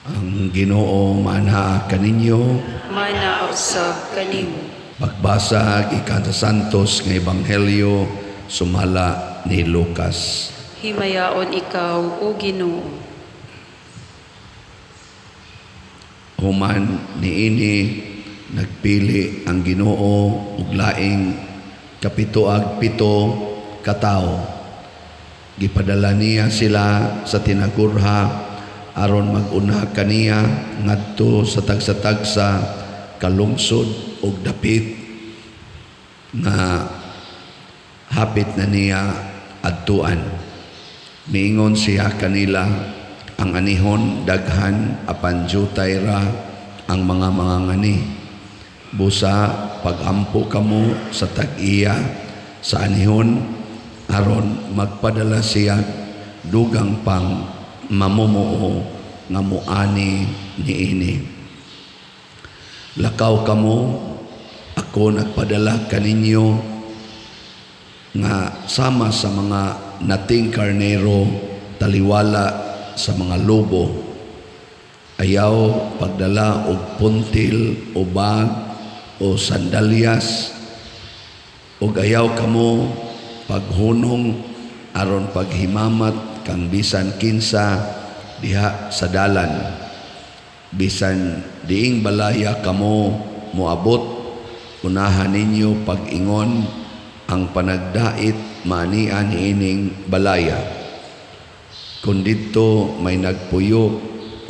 Ang Ginoo manha kaninyo. Mana usab kanimo. Pagbasa gikan sa Santos nga Ebanghelyo sumala ni Lucas. Himayaon ikaw, O Ginoo. Human niini nagpili ang Ginoo og laing kapitoag pito katawo. Gipadala niya sila sa tinagurha aron mag-una kaniya ngadto sa tagsa-tagsa kalungsod og dapit nga hapit na niya adtuan. Miingon siya kanila, ang anihon daghan apan jutay ra ang mga ngani. Busa pagampo kamo sa tag-iya sa anihon aron magpadala siya dugang pang mamumuo nga muani niini. Lakaw kamo, ako nagpadala kaninyo nga sama sa mga nating karnero taliwala sa mga lobo. Ayaw pagdala og puntil o bag o sandalyas, o ayaw kamo paghunong aron paghimamat kang bisan kinsa diha sa dalan. Bisan diing balaya kamo moabot, unahan ninyo pag-ingon ang panagdait maanian ining balaya. Kung dito may nagpuyo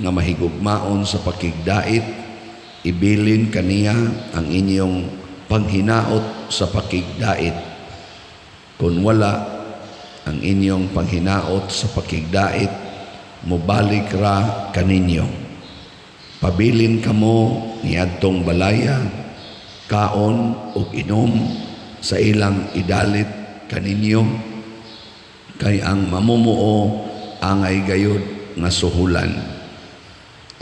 nga mahigugmaon sa pakigdait, ibilin kaniya ang inyong panghinaot sa pakigdait. Kung wala ang inyong panghinaot sa pakigdait, mubalik ra kaninyo. Pabilin kamo niadtong balaya, kaon ug inom sa ilang idalit kaninyo, kay ang mamumuo angay gayud nga suhulan.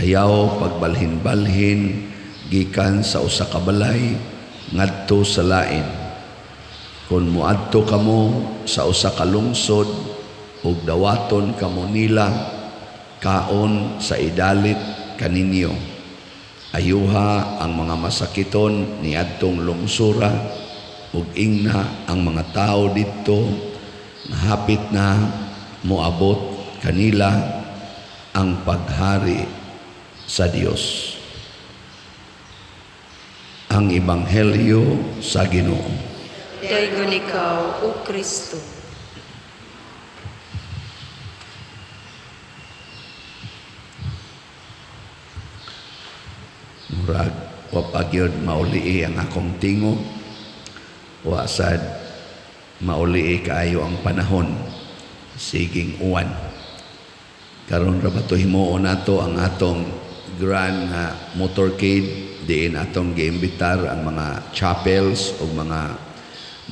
Ayaw pagbalhin-balhin gikan sa usa ka balay ngadto sa lain. Kung muadto kamo sa usa ka lungsod ug dawaton kamo nila, kaon sa idalit kaninyo. Ayuha ang mga masakiton niadtong lungsura ug ingna ang mga tao didto nga hapit na moabot kanila ang paghari sa Dios. Ang Ebanghelyo sa Ginoo. Dayon ikaw, O Kristo. Murag wapagyod maulii ang akong tingog, wasad maulii kaayo ang panahon, siging uwan. Karon ra ba to himuon nato ang atong grand motorcade, diin atong giimbitar ang mga chapels o mga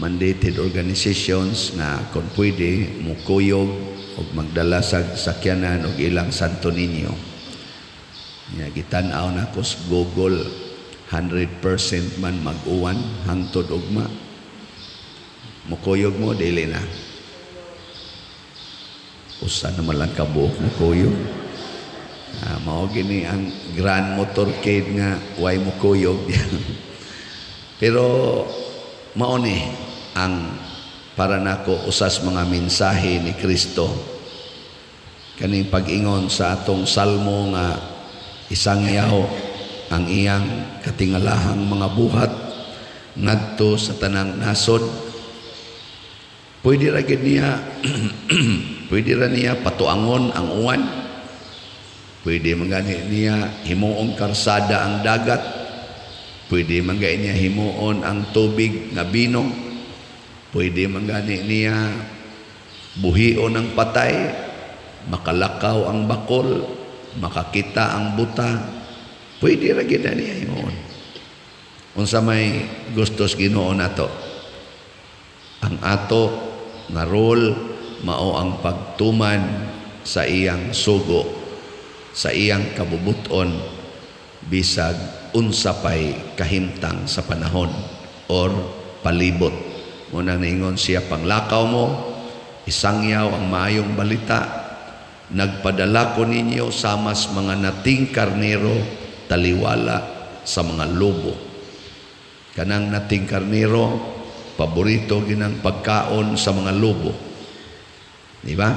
mandated organizations na kung pwede mukuyog o magdala sa sakyanan o ilang Santo Niño. Gitan-aw na ko sa Google, 100% man mag-uwan hangtod ugma. Mukuyog mo, dili na. Usa naman lang kabuok mukuyog. Mao gini ang grand motorcade nga way mukuyog. Pero mao ni ang para nako usas mga mensahe ni Kristo. Kaning pag-ingon sa atong salmo nga isangyaw ang iyang katingalahang mga buhat ngadto sa tanang nasod. Pwede ra gid niya pwede ra niya patuangon ang uwan. Pwede mangani niya himuong karsada ang dagat. Pwede mangani niya himuon ang tubig nga binong. Pwede mangani niya buhion ang patay, makalakaw ang bakol, makakita ang buta. Pwede ra gid niya himuon. Unsa may gustos Ginoo nato? Ang ato nga role mao ang pagtuman sa iyang sugo, sa iyang kabubuton bisag unsa pay kahimtang sa panahon or palibot. Muna ningon siya, panglakaw mo, isangyaw ang maayong balita, nagpadala ko ninyo samas mga nating karnero taliwala sa mga lobo. Kanang nating karnero, paborito ginang pagkaon sa mga lobo. Di ba?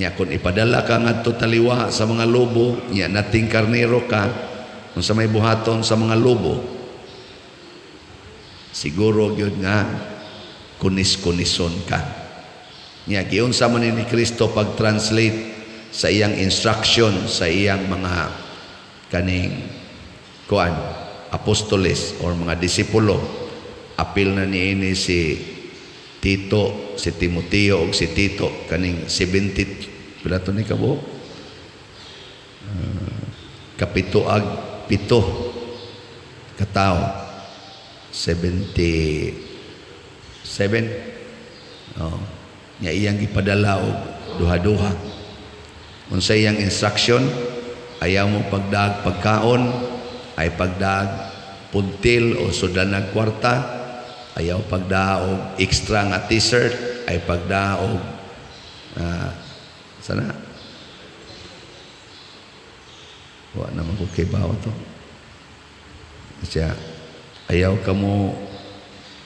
Nya kung ipadala ka ngadto taliwa sa mga lobo, nya nating karnero ka, kung sa may buhaton sa mga lobo, siguro yun nga kunis-kunison ka. Nya giyon sa man ni Kristo pag-translate sa iyang instruction sa iyang mga kaning kuan apostoles or mga disipulo, apil na niini si Tito, si Timoteo o si Tito kaning 70 pila to ni kabo kapituag 7 katao 77 nya iyang ipadala og duha-duha. Unsa iyang instruction, ayaw mo pagdag pagkaon, ay pagdag puntil o sudanag kwarta, ayaw pagdaog extra nga t-shirt, ay pagdaog sana wa naman ko kibaw to siya, ayaw ka mo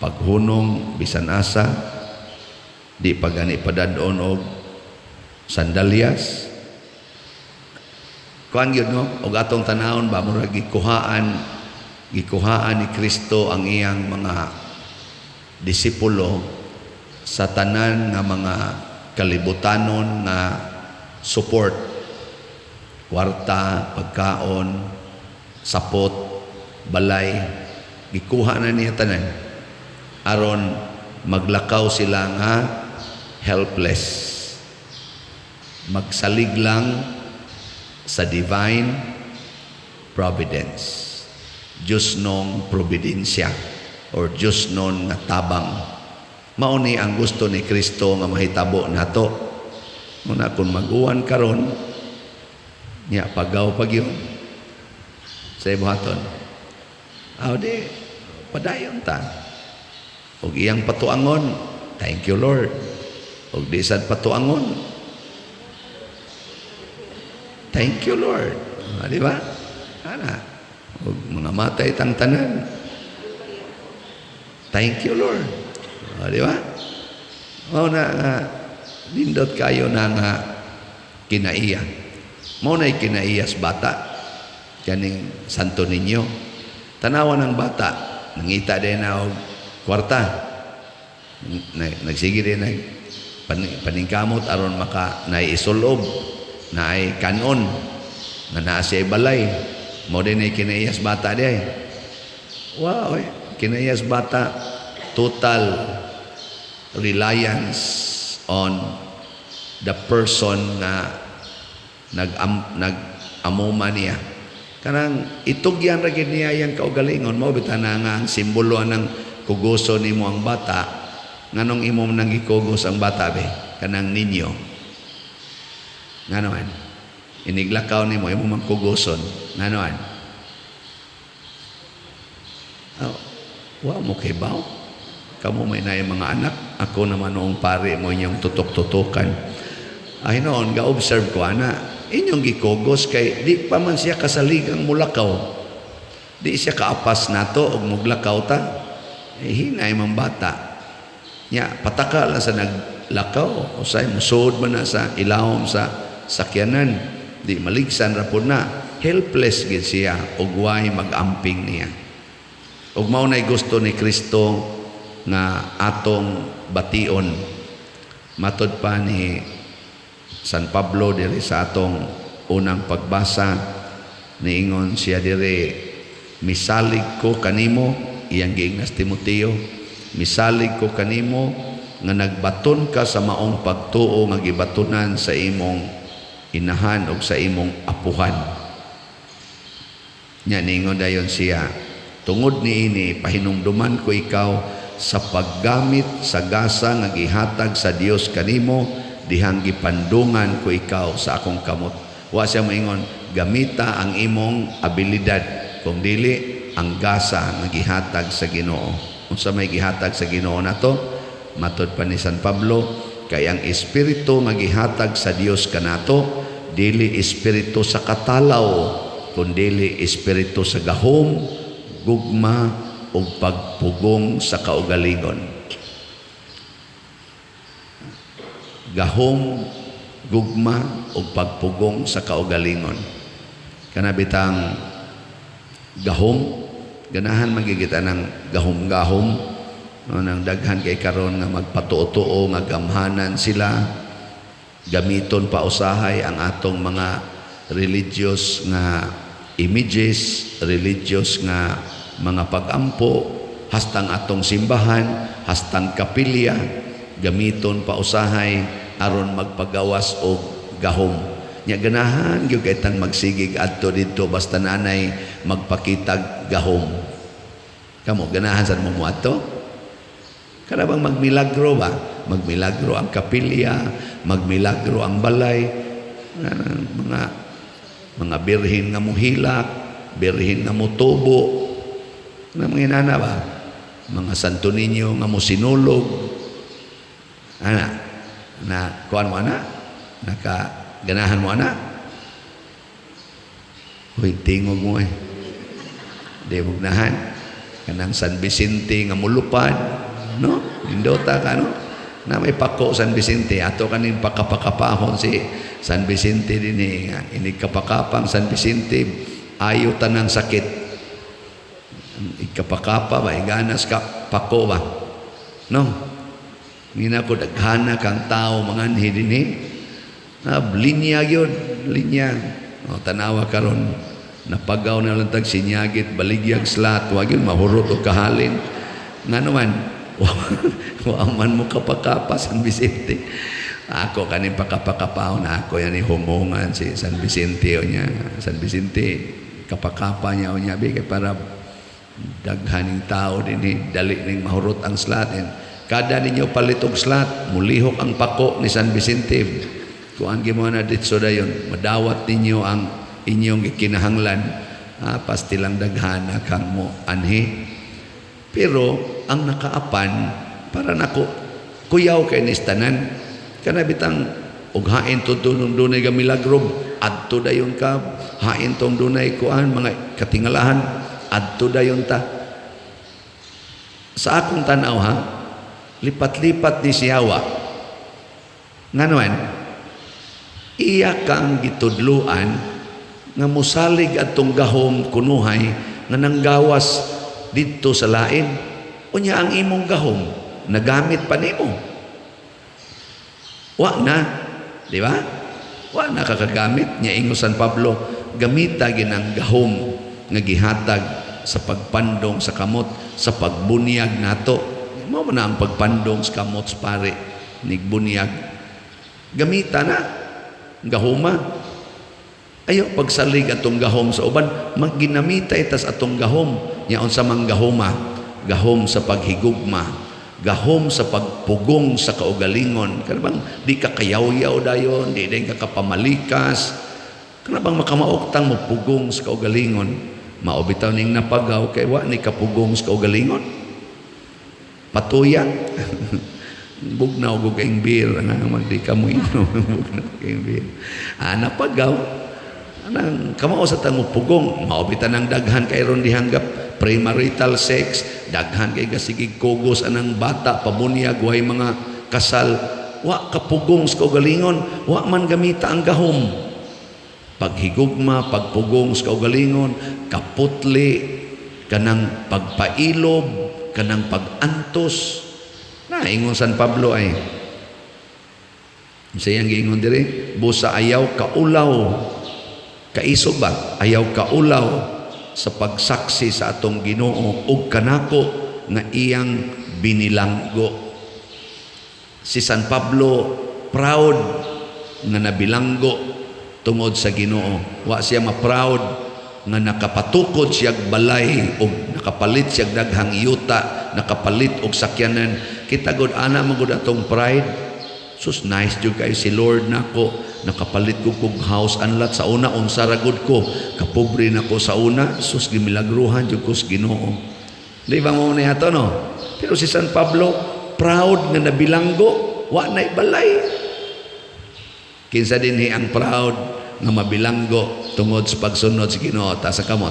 paghunong bisan asa, di pagani padadon og sandalyas. Kuan gyud no, og atong tanawon ba murag gikuhaan ni Kristo ang iyang mga disipulo sa tanan nga mga kalibutanon nga support, kwarta, pagkaon, sapot, balay, gikuha na niya tanan aron maglakaw sila nga helpless, magsalig lang sa divine providence, Diyos nung providensya or Diyos nung nga tabang. Mauni ang gusto ni Kristo nga mahitabo nato. Muna kung mag-uwan karon, niya pagaw pag yun sa ibuhaton, di padayon ta og iyang patuangon, thank you Lord. Og di sad patuangon, thank you Lord. Di ba? Ana, og mga matay tang tanan, thank you Lord. Di ba? Mao na nindot kayo na nga kinaiya. Mao na kinaiyas bata kaning Santo Niño. Tanawan ng bata, nangita din na og kwarta, nagsige din na paningkamot aron maka naiisulob na ay kanon na naa siya balay. Mo din ay kinaiyas bata di ay. Wow, kinaiyas bata, total reliance on the person na nag-amuma niya. Kanang itugyan ra gid niya yang kaugalingon, mo bitan na nga ang simbolo ng kuguso nimo ang bata. Nganong imong nang gikugos ang bata be? Kanang ninyo. Nganoan? Iniglakaw nimo imong mangkuguson. Nganoan? Wa mo kibaw. Kamu may na mga anak, ako naman noong pare mo inyong tutok-tutukan. Ay noon, ga-observe ko, inyong gikogos kay di pa man siya kasaligang mulakaw. Di siya kaapas nato og muglakaw ta. Hinay mang bata. Nya, pataka lang sa naglakaw. O say, musod man na sa ilawom sa sakyanan. Di maligsan ra po na. Helpless gid siya og way mag-amping niya. Og mao nay gusto ni Kristo nga atong bation. Matod pa ni San Pablo diri sa atong unang pagbasa, niingon siya diri, misalig ko kanimo, iyang giingnas Timoteo, misalig ko kanimo nga nagbaton ka sa maong pagtuo nga gibatunan sa imong inahan o sa imong apuhan. Nya niingon dayon siya, tungod niini pahinumduman ko ikaw sa paggamit sa gasa nga gihatag sa Dios kanimo, dihang gipandungan ko ikaw sa akong kamot. Wa siya moingon gamita ang imong abilidad, kung dili ang gasa nga gihatag sa Ginoo. Unsa may gihatag sa Ginoo nato? Matod pa ni San Pablo, kay ang espiritu nga gihatag sa Dios kanato dili espiritu sa katalaw kundi espiritu sa gahom, gugma ug pagpugong sa kaugalingon. Gahom, gugma ug pagpugong sa kaugalingon. Kana bitang gahom, ganahan magigita ng gahom-gahom, no, nang daghan kay karon nga magpatuo-tuo nga gamhanan sila, gamiton pa usahay ang atong mga religious nga images, religious nga mga pagampo, hastang atong simbahan, hastang kapilya, gamiton pa usahay aron magpagawas og gahom. Nya ganahan gyud kay tang magsigig adto didto basta nanay magpakitag gahom. Kamo ganahan sad mo adto? Kada bang magmilagro ba? Magmilagro ang kapilya, magmilagro ang balay, mga birhin nga muhilak, birhin nga mutubo, na mga inana ba? Mga Santo Niño nga musinulog. Ana, na kuan mo ana? Ganahan mo ana? Uy, tingog mo eh. Di mo ganahan. Kanang San Vicente nga mulupad, no? Indota ka, no? Na may pako San Vicente, ato kanin pakapakapahon si San Vicente din eh. Ini kapakapang San Vicente, ayo tanang sakit. Ikapakapa ba, iganas ka, pako ba? No? Ngina ko daghana kang tao manganhi din eh. Linya yun, linya. O, tanawa karon napagaw na lang tag sinyagit, baligyag slat, wag yun, mahurot o kahalin. Nga naman, waman mo kapakapa San Vicente. Ako kanin pakapakapaw na ako yan humungan si San Vicente o niya. San Vicente, kapakapa niya o niya, kay para daghaning tao din eh, dali ning mahurot ang slat. Kada ninyo palitog slat, mulihok ang pako ni San Vicente. Kung ang gimana ditso dayon, madawat ninyo ang inyong ikinahanglan, pasti lang daghana kang mo anhi. Pero ang nakaapan para nako kuyaw kay nistanan kana bitang og hain to dunay ga milagro adto dayon ka hain tong dunay kuan mga katingalahan adto dayon ta. Sa akong tanaw ha, lipat-lipat ni siyawa nga naman iya kang gitudluan nga musalig atong gahom kunuhay nga nanggawas dito sa lain. Unya ang imong gahom nagamit pa nimo. Wa na, di ba? Wa na kakagamit nya ingon San Pablo, gamita ginang gahom nga gihatag sa pagpandong sa kamot, sa pagbunyag nato. Mao man ang pagpandong sa kamot sa pare nigbunyag. Gamita na gahoma. Ayo pagsalig atong gahom sa uban, magginamita itas atong gahom. Nya unsa mang gahoma? Gahom sa paghigugma, gahom sa pagpugong sa kaugalingon. Kana bang di ka kayaw-yaw dayon, di ka kapamalikas. Kana bang makamaoktang mo pugong sa kaugalingon? Mao bitaw ning napagaw kay wa ni kapugong sa kaugalingon. Patuyang. Bugnaw ko kayong beer nga magdi ka mo inom. Bugnaw kayong beer. Napagaw. Anang kamao sa tang pugong, maubitan ng daghan kay ron dihanggap premarital sex, daghan kay gasigig kugos anang bata pabunyag way mga kasal, wa kapugong sa kaugalingon, wa man gamita ang gahom. Paghigugma, pagpugong sa kaugalingon, kaputli, kanang pagpailob, kanang pagantos. Na ingon San Pablo ay sayang giingon dire, busa ayaw kaulaw. Kaisog ba? Ayaw kaulaw sa pagsaksi sa atong Ginoo ug kanako nga iyang binilanggo. Si San Pablo proud nga nabilanggo tungod sa Ginoo. Wa siya ma-proud nga nakapatukod siyag balay ug nakapalit siyag daghang yuta, nakapalit og sakyanan. Kita gud ana magud atong pride. Sus nice jud kay si Lord nako, nakapalit ko kog house anlat sa una unsa ra gud ko, kapobre nako sa una, sus gimilagruhan jud ko sa Ginoo. Di ba mo ni ato no? Pero si San Pablo proud nga nabilanggo, wa nay balay. Kinsa dinhi ang proud nga mabilanggo tungod sa pagsunod sa Ginoo ta sa kamot.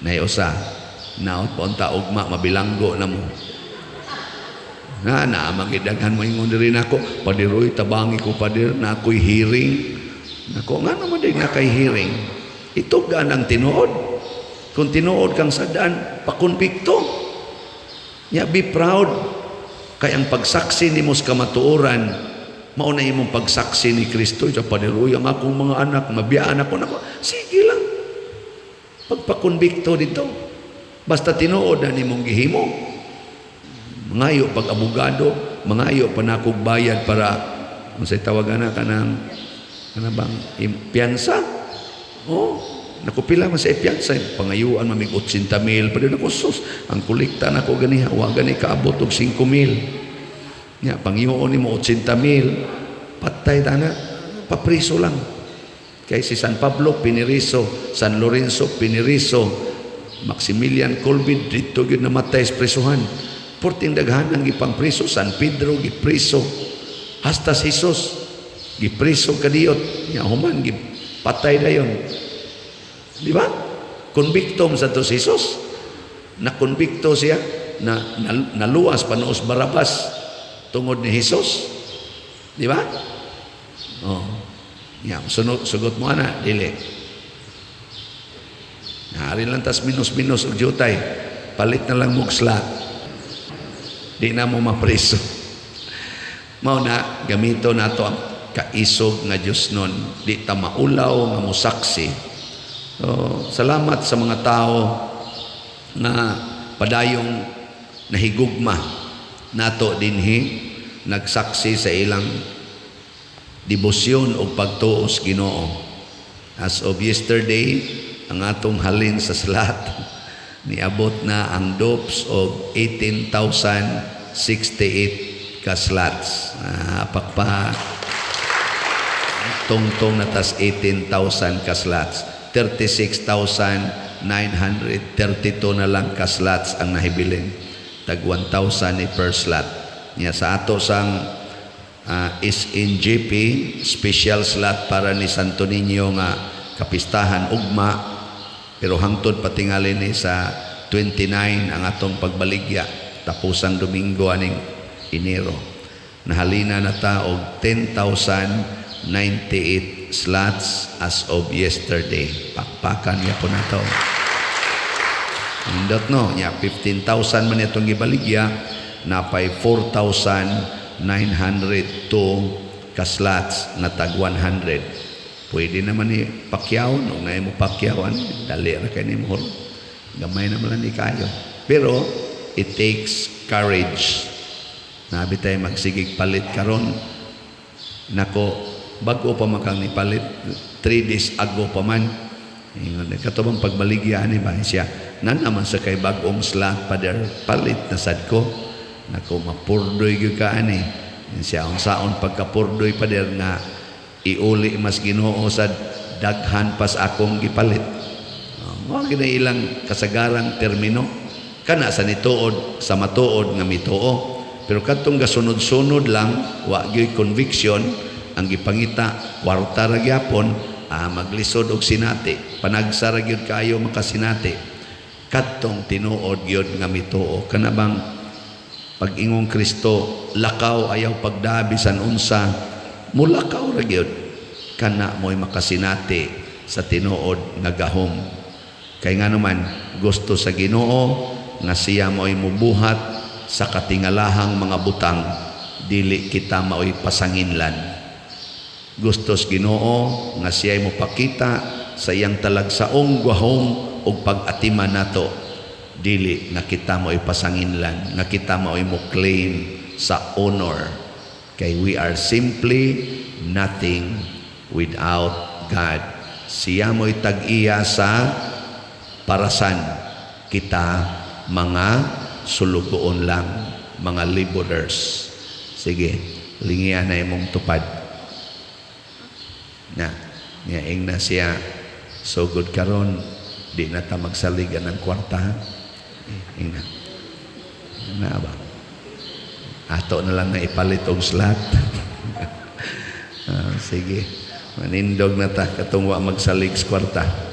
Nay usa, naot pa unta ugma mabilanggo na mo. Na magidaghan mo ingon diri nako, padiroy tabangi ko padir na ako'y hearing. Nako nga naman din nga kay hearing. Ito ganang tinuod. Kung tinuod kang sadaan, pakonbikto. Ya, be proud. Kay ang pagsaksi ni mo sa kamatuoran, mauna imong pagsaksi ni Kristo. Sa padiroy ang akong mga anak, mabiyaan ako. Nako, sige lang. Pagpakonbikto dito. Basta tinuod na nimong gihimo. Mangayo pag abogado, mangayo pa na akong bayad para unsay tawagan na kanang bang piyansa. Oh, nakupila man sa piyansa, pangayuan mamig 80,000 pa din ako sus. Ang kolekta nako ganiha wa gani kaabot og 5,000. Nya pangayuon nimo 80,000, patay tana, papriso lang. Kay si San Pablo piniriso, San Lorenzo piniriso, Maximilian Kolbe dito gyud namatay sa prisuhan. Porting daghan ang gipang priso, San Pedro gipriso, hasta si Jesus gipriso kadiyot, nya human gipatay dayon. Di ba? Konbiktom sa to si Jesus. Nakonbikto siya na naluwas panuos Barabas tungod ni Jesus. Di ba? Oh. Ya, sugot mo ana dili. Hari lang tas minus-minus og jutay. Palit na lang mog slot. Di na mo mapriso. Mao na gamito nato ang kaisog nga Dios nun. Di ta maulaw nga mosaksi. So, salamat sa mga tao na padayong nahigugma nato dinhi nagsaksi sa ilang debosyon o pagtuos Ginoo. As of yesterday, ang atong halin sa slat niabot na ang dopes of 18,068 ka slots. Pakpa tungtong na tas 18,000 ka slots. 36,932 na lang ka slots ang nahibilin. Tag 1,000 ni per slot. Nya sa ato sang SNGP special slot para ni Santo Niño nga kapistahan ugma, pero hangtod patingali ni sa 29 ang atong pagbaligya tapusang Domingo aning Enero. Nahalina na ta og 10,098 slots as of yesterday. Pakpakan niya po na to. Indot no, niya 15,000 man itong gibaligya, napay 4,902 ka slots na tag 100. Pwede naman ni pakyawan, o ngayon mo pakyawan, dali na kayo ni mo. Gamay naman lang ni kayo. Pero, it takes courage. Nabi tayo magsigig palit karon. Nako, bago pa makang nipalit, 3 days ago pa man. Katubang pagbaligyan ni ba siya, nan naman sa kay bagong slot pader, palit na sad ko. Nako, mapurdoy gyud ka ani. Siya, ang saon pagkapurdoy pader nga, iuli mas Ginoo sa daghan pas akong gipalit. Mga ginailang kasagarang termino kana sa nituod sa matuod nga mituo, pero kadtong gasunod-sunod lang wa gyud conviction ang gipangita kwarta ra gyapon, maglisod og sinati, panagsa ra gyud kayo makasinati. Kadtong tinuod gyud nga mituo kana bang pag-ingong Kristo lakaw ayaw pagdabisan unsa, mulakaw ra gyud kana mo'y makasinati sa tinuod nga gahom. Kay nga naman gusto sa Ginoo nga siya mo'y mubuhat sa katingalahang mga butang, dili kita mao'y pasanginlan. Gusto sa Ginoo nga siya mo pakita sa iyang talagsaong gahom ug pag-atiman nato, dili nga kita mo'y pasanginlan, nga kita mo'y mo claim sa honor. Kay we are simply nothing without God. Siya mo'y tag-iya sa parasan. Kita mga sulugoon lang, mga laborers. Sige, lingian na imong tupad. Niyaing na siya. So good karon, di na ta magsaligan ng kwarta. Ina. Na ba? ato na lang na ipalit og slot. Sige, manindog na ta katong wa magsalig sa kwarta.